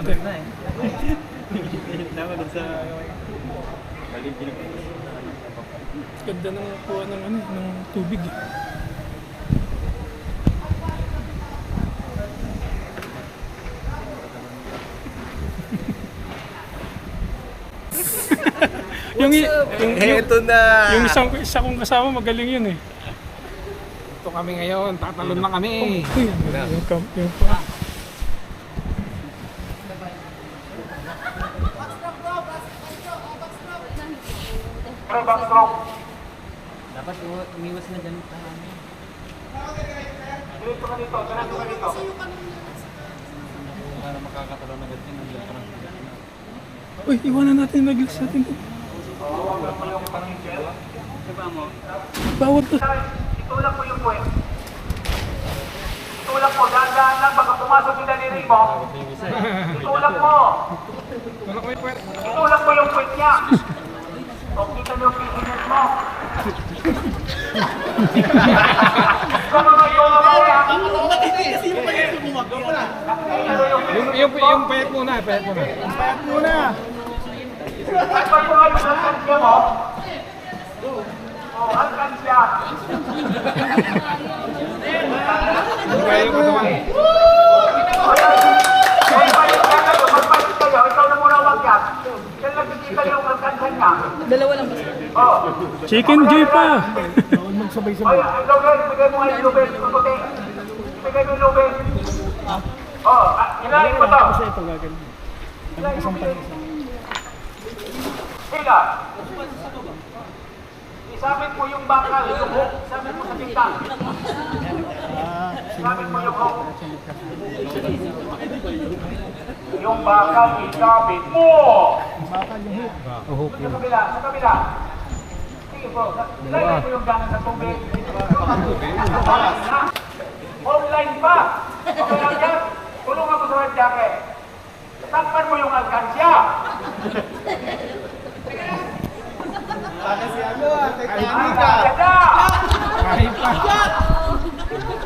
Matay na eh. Dapat dun sa... Ganda ng kuha ng ano, ng tubig. Eto na! Yung isa kong kasama magaling yun eh. Ito kami ngayon, tatalon na kami. Yung pa. Dapat umiwas na dyan. Dito ka dito. Para makakatalaw na ganyan. Nandiyan pa lang. Uy, iwanan natin yung naglas natin. Bawat to. Itulak mo yung puwet. Itulak mo, dahan-dahan lang baka pumasok yung daliri mo. Itulak mo. Itulak mo yung puwet niya. O kita niyo yung pihinet mo. Kung mga ito na mo yan. Yung payat muna, payat muna. At pag mga yung alkansya mo. O, alkansya. Payat mo naman. Magpalit kayo, ikaw na muna wag yan. Yan lang nakikita yung alkansya niya. Dalawa lang ba? Oh. Chicken Joy pa. Oy, ikaw din, bigay mo nga yung lubin, puti. Bigay mo yung lubin. Oh, ilahin mo to. Ilahin mo bilhin. Sila. Isabit mo yung bakal, yung hook. Isabit mo sa bintang. Isabit mo yung hook. Yung bakal, isabit mo. Sa kabila, sa kabila. Sige bro, ilahin mo yung ganan sa tubig. Online pa. Okay lang yan. Tulungan mo sa red jacket. Takpan mo yung alkansya.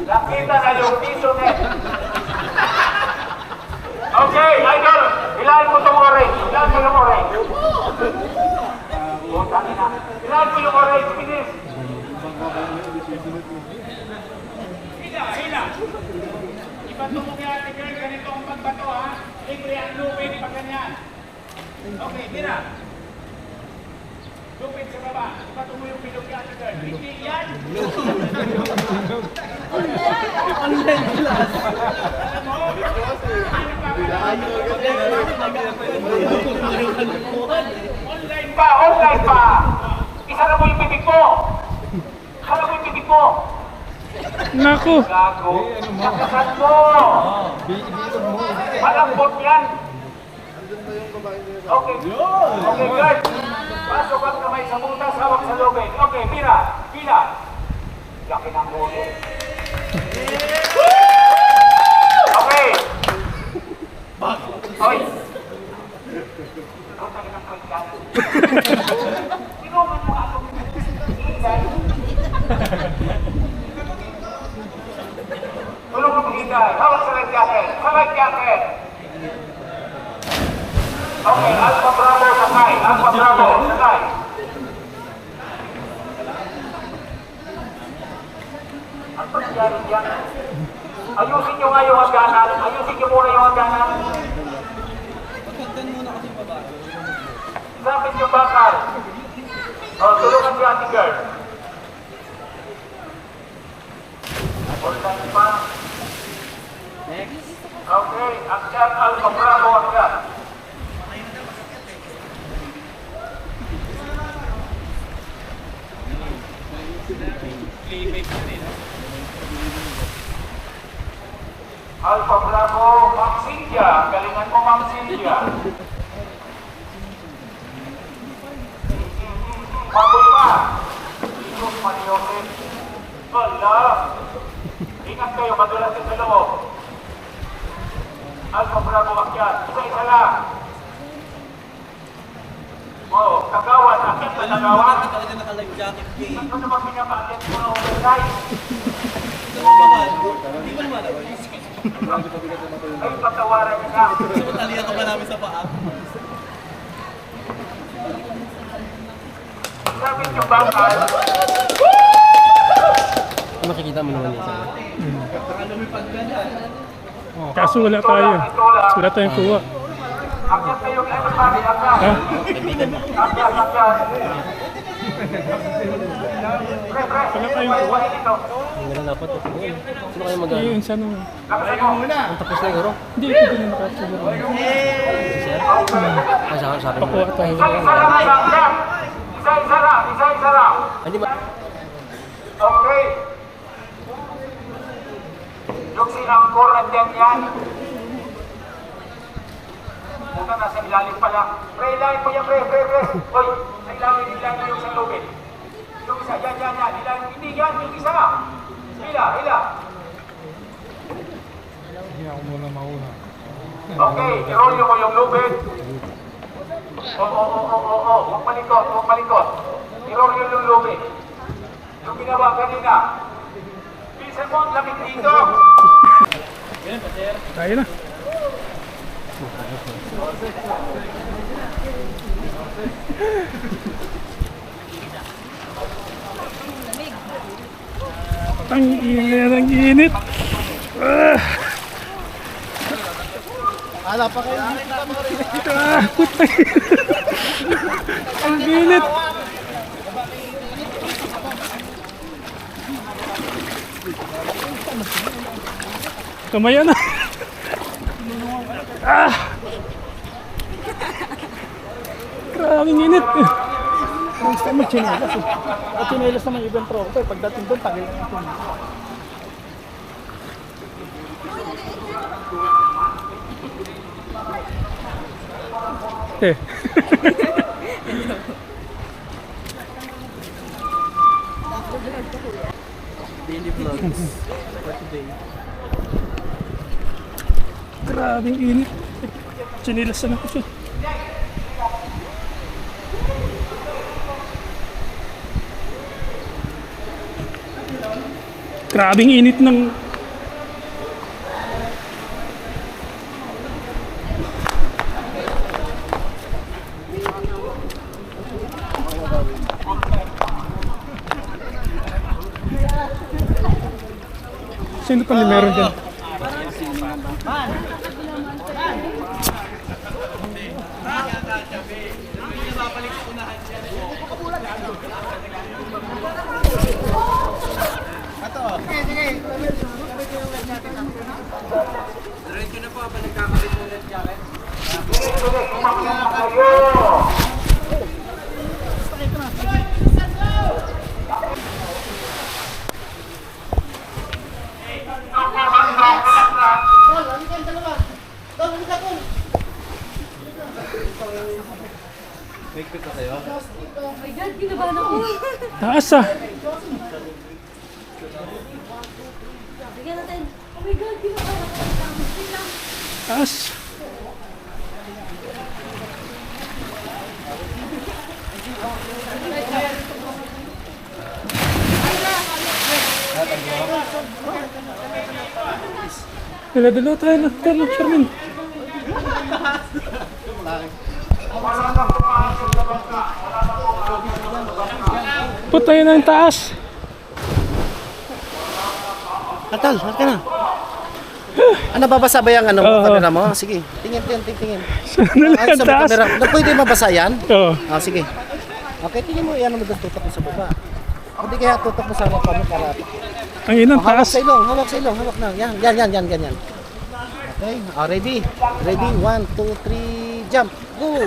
Nakita na yung piso net. Okay, idol. Ilahin mo itong orange. Ilahin mo yung orange. Ilahin mo yung orange. Finish. Hila. Ibato mo kaya ate girl, ganito ang pagbato ha. Libre ang lupin, pag ganyan. Okay, tira. Lupin sa baba. Ibato mo yung bilog kaya ate girl. Hindi yan. Online class. Online pa. Isara mo yung bibig mo. Isara mo yung bibig mo. Naku. Gago. Sakasan mo. Malambot yan. Okay. Okay, guard. Pasok ang kamay sa butas, hawak sa lobin. Okay, pila. Laki ng huli. Okay. Oy. Ang tagal ng kailan. Sinuman mo ako. Ingay. Tulong mo hingay. Hawak sa red jacket. Okay, Alpha Bravo, sakay. Ano ba nangyari dyan? Ayusin nyo nga yung hangganan. Ayusin nyo muna yung hangganan. Sapit yung bakal. O, tulungan si Ate Girl. Online pa. Next. Okay, akyat Alpha Bravo, akyat. Alpha Bravo, Ma'am Cynthia. Galingan mo, Ma'am Cynthia. Baboy pa. Isus Maniosin. Wala. Ingat kayo, madulas sa loob. Alpha Bravo, akyat. Isa-isa lang. Oh, kagawan. Akyat na nagawan. Talaga naka-live jacket game. Ano naman pinapaakyat mo na overnight? Hindi ko naman. ay patawaran niyo na. Talihan ka ba namin sa paa? Sabit yung bakal. Makikita mo naman isa. Kaso wala tayo. Wala tayong kuha. Akyat kayo ano pare, akyat. Ha? Akyat, akyat. Pre, pre, Wala tayong kuha. dito. Wala dapat. Sino kayo mag- Ayun, sana. Lakasan mo. Tapos na yung oro? Hindi, ito din ang nakatulog. Ay, sa akin. Pakuha tayo. Isa-isa lang yan, yan. Isa-isa lang, isa-isa lang. Hindi ba? Okay. Yung sinangkor, andyan yan. Puta, nasa ilalim pala. Pre, ilalim mo yan, pre. Hoy, sa ilalim yung sa lubid. Yung isa, yan. Ilalim, hindi yan, yung isa. Hila. Hindi ako muna mauna. Okay, irolyo mo yung lubid. Oo. Huwag malikot. Irolyo yung lubid. Yung ginawa kanina. Bilisan mo, ang lamig dito. Tayo na. Ang init. Ala pa kayo. Putay. Ang init. Kamaya na. Grabing init. Kung gusto mo, chinelas eh. At chinelas naman ibang tropa eh. Pagdating doon, tagil lang ito. Eh. Daily vlogs. For today. Grabing init. Chinilas na ako siya. Grabing init ng... Sino pa meron dyan? Make-up ka sa'yo? Oh my God, kinabahan ako. Taas ah! Bigyan natin. Oh my God, kinabahan ako. Wait lang. Taas! Dala-dala tayo na. Tara, Charmin. Putay na yung taas. Atal, ka na. Ano, babasa ba yung ano mo, Oo. camera mo? Sige, tingin. Sana lang Ayos ang sa taas. camera. Pwede mabasa yan? Oo. Ah, sige. Okay, tingin mo, yan mo doon, tutok mo sa baba. Hindi kaya tutok mo sa mga pamo para... Ang inang Hawak taas. sa ilong, hawak na. Yan, ganyan. Okay, ready? Ready, 1, 2, 3, jump, go!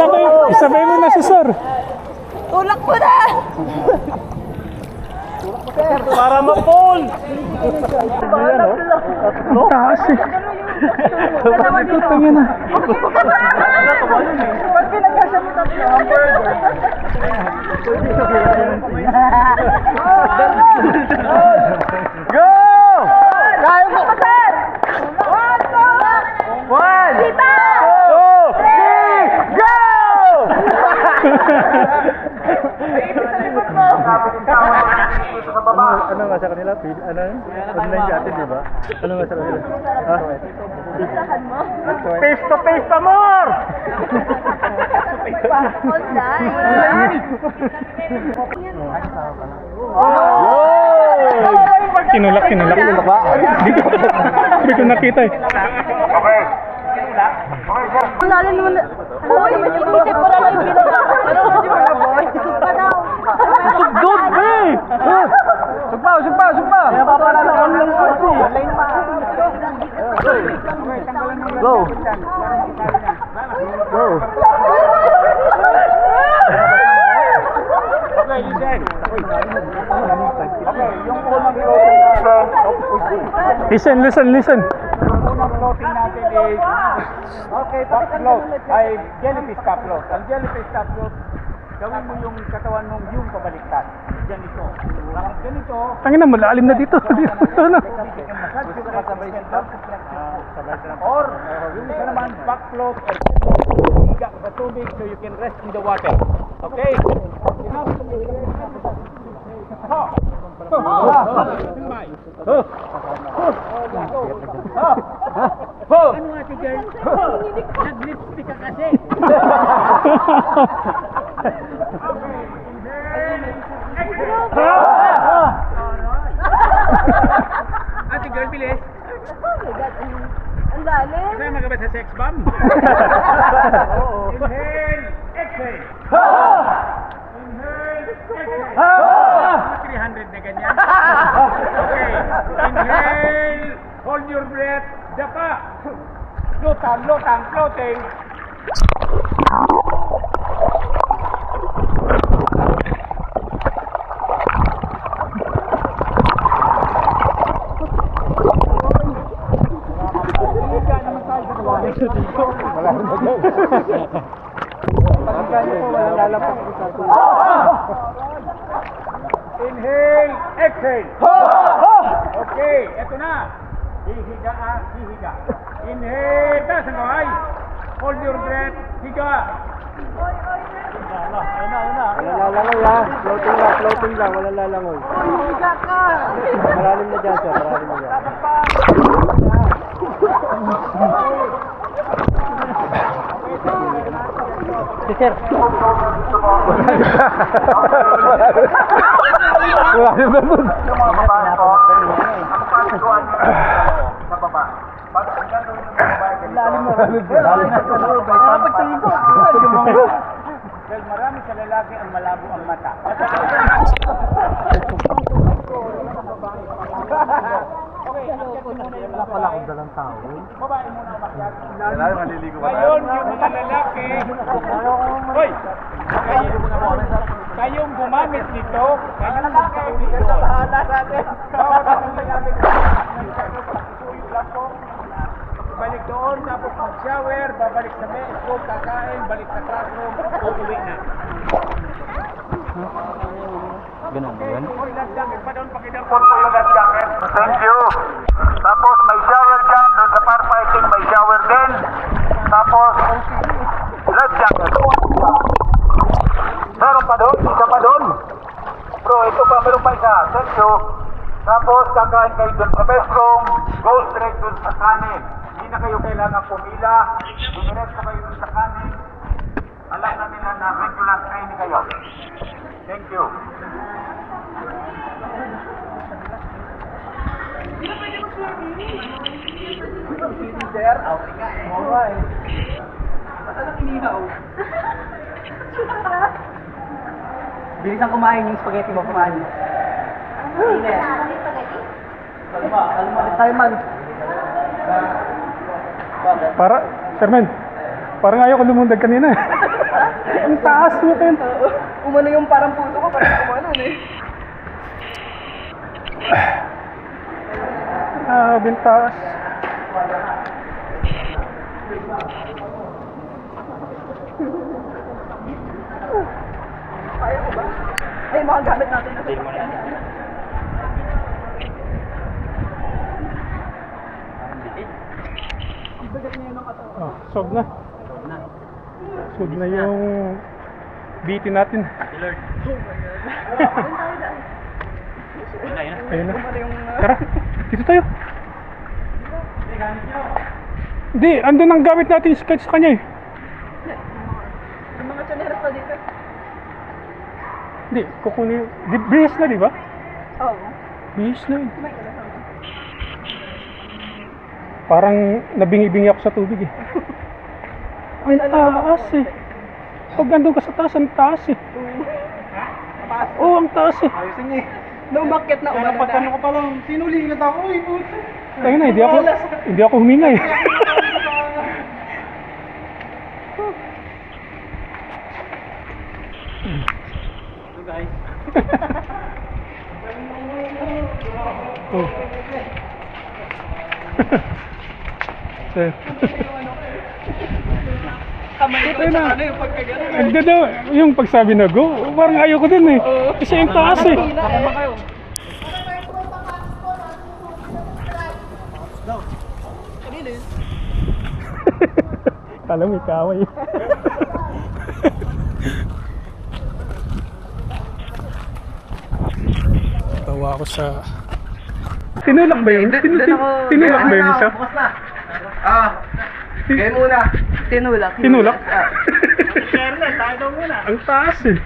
Isabay mo na si sir. Tulak ko na! Para ma-pull! Ang taas eh. Tingin na. Pag pinagkasya mo tatlo, hamburger. Go! Kaya mo! Sir! One! Sita! Two! Three! Go! Ano nga sa kanila? Ano yun? Online sa atin, di ba? Ano nga sa kanila? Ha? Face to face pa more! Kinulak. Hindi ko nakita eh. Okay. Lalim naman na. Hoy, inisip ko na lang yung ginawa. Ano mo di ba? Pa daw. Good, babe! Sugpa! Kaya papala na online kasi. Go! Go! Okay, listen. Okay, yung unang Listen. floating natin is top float ay jellyfish top float. Ang jellyfish top float, gawin mo yung katawan mong yung pabaliktad. Ganito. Parang ganito. Tangin na, malalim na dito. Ano? Or, yung isa naman, back float. Higa sa tubig so you can rest in the water. Okay? Ano nga si girl? Nag-lipstick ka kasi. Ate girl, bilis. Ang lalim. Kasama ka ba sa sex bomb? Inhale, exhale. Inhale, exhale. 300 na ganyan. Okay. Inhale, hold your breath. Dapa. Lutang, floating. Inhale, exhale. Okay, eto na. Hihiga. Inhale, taas ang kamay. Hold your breath, higa. Wala lalangoy ha. Floating lang. Wala lalangoy. Higa ka. Malalim na dyan, sir. Malalim na dyan. Si sir. Malalim na dun. Sa baba. Pag gagawin ng babae, Dahil marami sa lalaki ang malabo ang mata. Wala pala akong dalang tao. Babae muna umakyat. Maliligo Ngayon, yung mga lalaki, hoy! Kayong gumamit nito, kayong gumamit nito. Bawat ang lalaki, nagsusuyo lang po. Balik doon, tapos mag-shower, babalik sa school, kakain, balik sa classroom, uuwi na. Ganun ba yan? put po yung life jacket. Thank you. Tapos may shower dyan. Doon sa firefighting may shower din. Tapos life jacket. Meron pa doon? Isa pa doon? Bro, ito pa. Meron pa isa. Thank you. Tapos kakain kayo doon sa restroom. Go straight doon sa kanin. Hindi na kayo kailangan pumila. Dumiretso kayo doon sa kanin. Alam na nila na regular training kayo. Thank you. Bilisan kumain yung spaghetti mo kumain. Tayo man. Para, Sherman, parang ayaw ko lumundag kanina. Ang taas mo, Ten. Umano yung parang puso ko, parang umano eh. Ang taas. Kaya ko ba? Ay, mga gamit natin na. Oh, sog na. Sog na yung BT natin. Ayun na. Tara, dito tayo. Hindi, andun ang gamit natin sa kanya eh. Yung mga tsuneras pa dito. Hindi, kukunin. Bihis na, di ba? Oo. Bihis na yun. May kalasama. Parang nabingi-bingi ako sa tubig eh. Ay, taas eh. Pag nandun ka sa taas, ang taas eh. Oo, ang taas eh. Ayusin niya eh. Naumakit na umano na. Napagtanong ko pa lang, sinulingat ako eh. Puto. Ayun na, hindi ako huminga eh. So guys. Oh. So, Kamay ko, Ayun na. tsaka ano yung pagkagano. Nagdadaw, yung pagsabi na go, parang ayoko din eh. Kasi yung taas eh. Tama kayo. Kala mo ikaway. Tawa ako sa... Tinulak ba yun? Tinulak ba yun isa? Bukas na. Ah, kayo muna. Tinulak. Tinulak? Share na, tayo daw muna. Ang taas eh.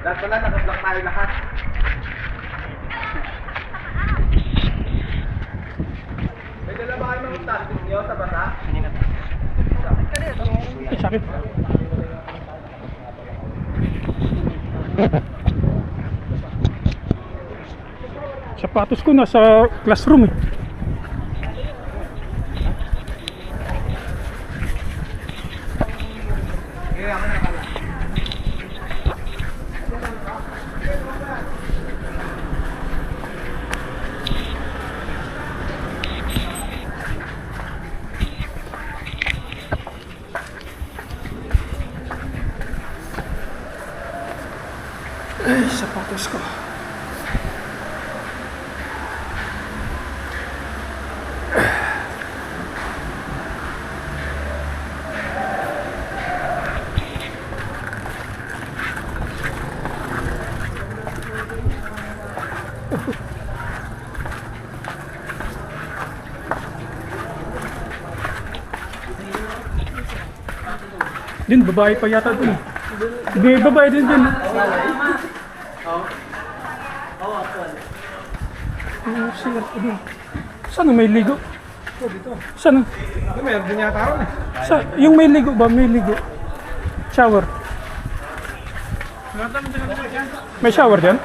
Lahat pala, naka-block tayo lahat. May dala ba kayo mga plastic niyo sa bata? Ay, sakit. Sapatos ko nasa classroom eh. Ay, sapatos ko. Din, babae pa yata dun. May babae din dun. Oh, siya. Saan ang may ligo? Saan? Meron din yata ron eh. Yung may ligo ba? May ligo. Shower. May shower dyan?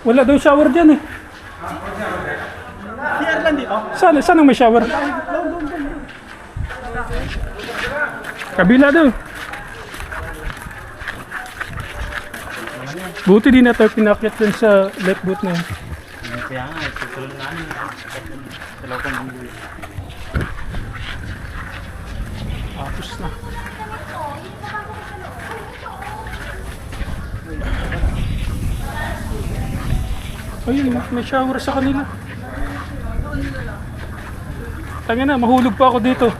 Wala daw shower dyan eh. CR lang dito. Saan ang may shower? Kabila daw. Buti din na tayo pinakyat dun sa lifeboat na yun. Kaya nga, tutulong namin. Dalaw kong bumbuyo. Tapos na. Ayun, may shower sa kanila. Tanga na, mahulog pa ako dito.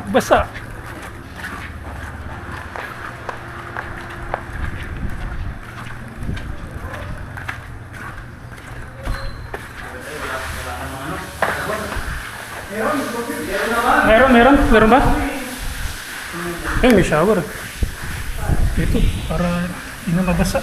Basa. Meron ba? Eh, may shower. Ito, para hindi na mabasa.